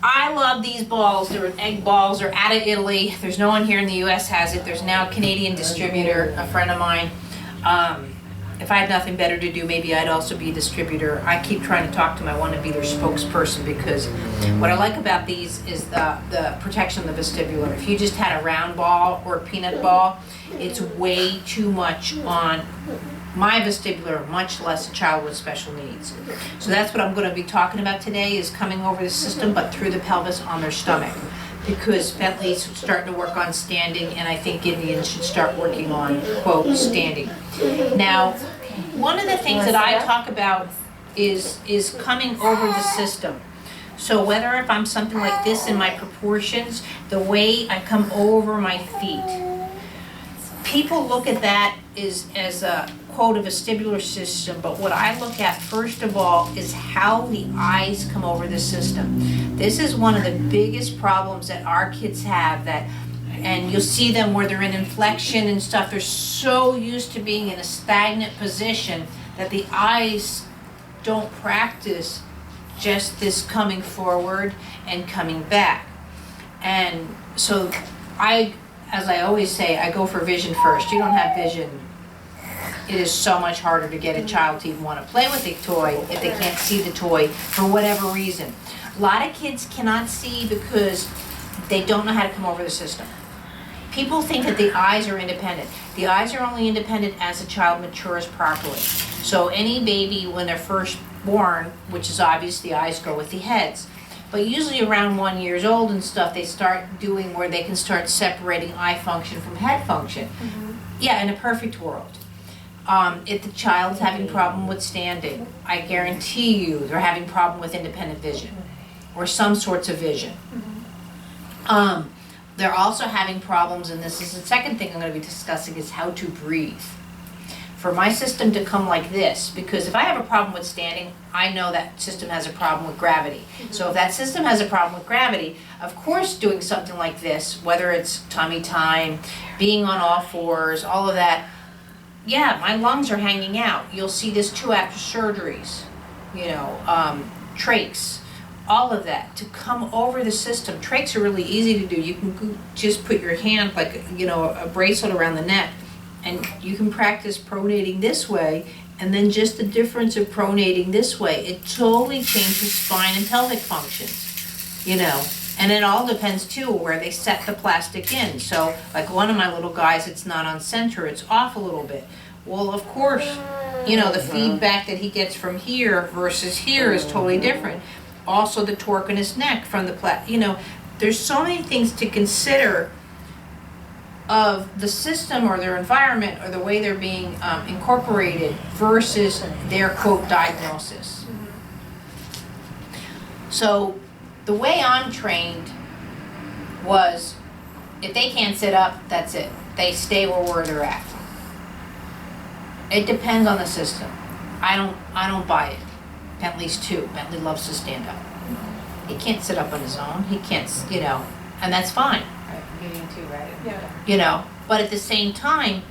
I love these balls. They're egg balls. They're out of Italy. There's no one here in the U.S. has it. There's now a Canadian distributor, a friend of mine. If I had nothing better to do, maybe I'd also be a distributor. I keep trying to talk to them. I want to be their spokesperson because what I like about these is the protection of the vestibular. If you just had a round ball or a peanut ball, it's way too much on my vestibular, much less a child with special needs. So that's what I'm going to be talking about today, is coming over the system but through the pelvis on their stomach, because Bentley's starting to work on standing, and I think Indians should start working on, quote, standing. Now, one of the things that I talk about is coming over the system. So whether if I'm something like this in my proportions, the way I come over my feet, people look at that as a, quote, a vestibular system, but what I look at first of all is how the eyes come over the system. This is one of the biggest problems that our kids have, that, and you'll see them where they're in inflection and stuff, they're so used to being in a stagnant position that the eyes don't practice just this coming forward and coming back. And so as I always say, I go for vision first. You don't have vision, it is so much harder to get a child to even want to play with a toy if they can't see the toy for whatever reason. A lot of kids cannot see because they don't know how to come over the system. People think that the eyes are independent. The eyes are only independent as a child matures properly. So any baby, when they're first born, which is obvious, the eyes go with the heads. But usually around 1 year old and stuff, they start doing where they can start separating eye function from head function. Yeah, in a perfect world. If the child's having problem with standing, I guarantee you they're having problem with independent vision or some sorts of vision. They're also having problems, and this is the second thing I'm going to be discussing, is how to breathe. For my system to come like this, because if I have a problem with standing, I know that system has a problem with gravity. So if that system has a problem with gravity, of course doing something like this, whether it's tummy time, being on all fours, all of that, yeah, my lungs are hanging out. You'll see this too after surgeries, trachs, all of that, to come over the system. Trachs are really easy to do. You can just put your hand like, a bracelet around the neck, and you can practice pronating this way, and then just the difference of pronating this way, it totally changes spine and pelvic functions, And it all depends too where they set the plastic in. So like one of my little guys, it's not on center, it's off a little bit. Well, of course, the feedback that he gets from here versus here is totally different. Also the torque in his neck from the there's so many things to consider of the system or their environment or the way they're being incorporated versus their, quote, diagnosis. So the way I'm trained was, if they can't sit up, that's it. They stay where they're at. It depends on the system. I don't buy it. Bentley's too. Bentley loves to stand up. He can't sit up on his own. He can't, and that's fine. Getting too, right? But at the same time,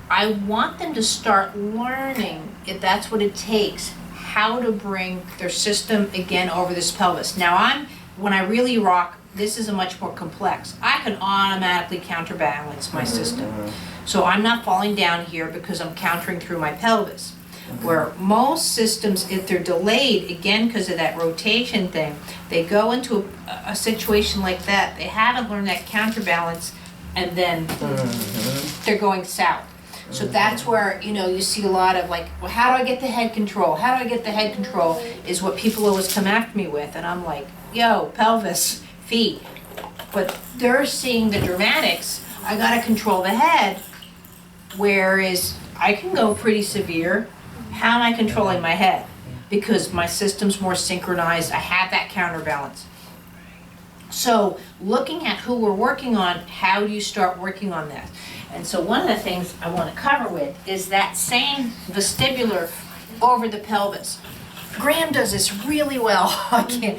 I want them to start learning, if that's what it takes, how to bring their system again over this pelvis. Now when I really rock, this is a much more complex. I can automatically counterbalance my system. So I'm not falling down here because I'm countering through my pelvis. Where most systems, if they're delayed, again because of that rotation thing, they go into a situation like that, they haven't learned that counterbalance, and then they're going south. So that's where, you see a lot of like, well, how do I get the head control? How do I get the head control is what people always come after me with, and I'm like, yo, pelvis, feet. But they're seeing the dramatics, I gotta control the head, whereas I can go pretty severe. How am I controlling my head? Because my system's more synchronized, I have that counterbalance. So looking at who we're working on, how do you start working on that? And so one of the things I want to cover with is that same vestibular over the pelvis. Graham does this really well. I can't.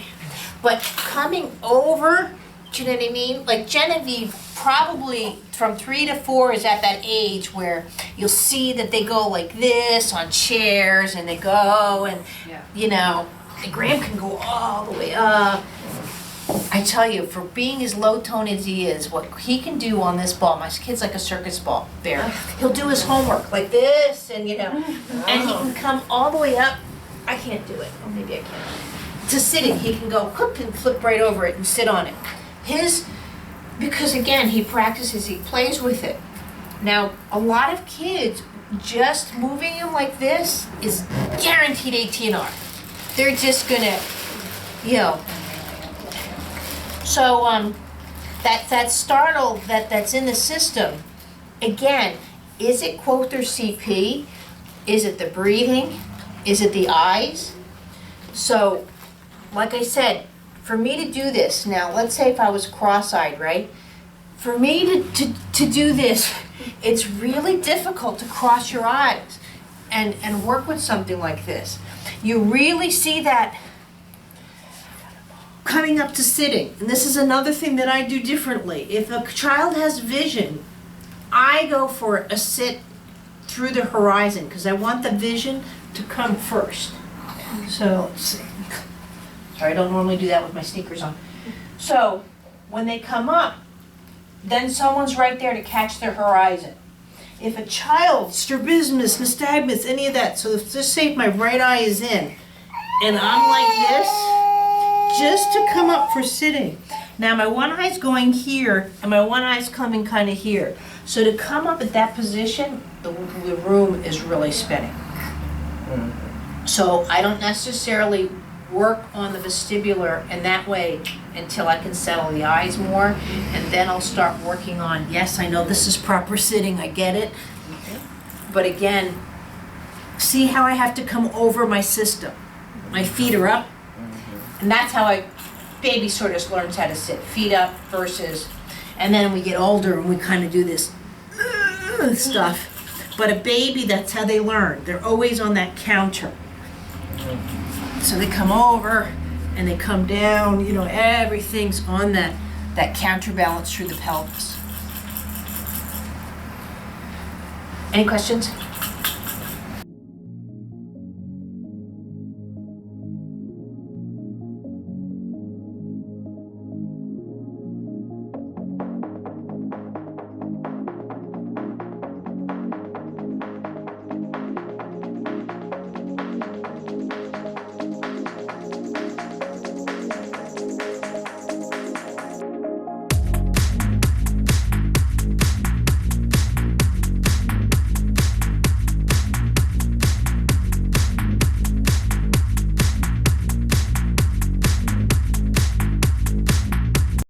But coming over, do you know what I mean? Like Genevieve probably from 3 to 4 is at that age where you'll see that they go like this on chairs and they go and, and Graham can go all the way up. I tell you, for being as low tone as he is, what he can do on this ball, my kid's like a circus ball bear. He'll do his homework like this, and and he can come all the way up. I can't do it. Oh, maybe I can. To sitting, he can go whoop and flip right over it and sit on it. Because again, he practices, he plays with it. Now, a lot of kids, just moving him like this is guaranteed ATNR. They're just gonna, So that startle that's in the system, again, is it quote their CP? Is it the breathing? Is it the eyes? So, like I said, for me to do this, now let's say if I was cross-eyed, right? For me to do this, it's really difficult to cross your eyes and work with something like this. You really see that coming up to sitting. And this is another thing that I do differently. If a child has vision, I go for a sit through the horizon because I want the vision to come first. So, let's see. Sorry, I don't normally do that with my sneakers on. So, when they come up, then someone's right there to catch their horizon. If a child, strabismus, nystagmus, any of that, so just say if my right eye is in, and I'm like this, just to come up for sitting. Now my one eye's going here, and my one eye's coming kind of here. So to come up at that position, the room is really spinning. So I don't necessarily work on the vestibular in that way until I can settle the eyes more, and then I'll start working on, yes, I know this is proper sitting, I get it. But again, see how I have to come over my system. My feet are up, and that's how baby sort of learns how to sit, feet up versus, and then we get older and we kind of do this stuff. But a baby, that's how they learn. They're always on that counter. So they come over and they come down, everything's on that counterbalance through the pelvis. Any questions?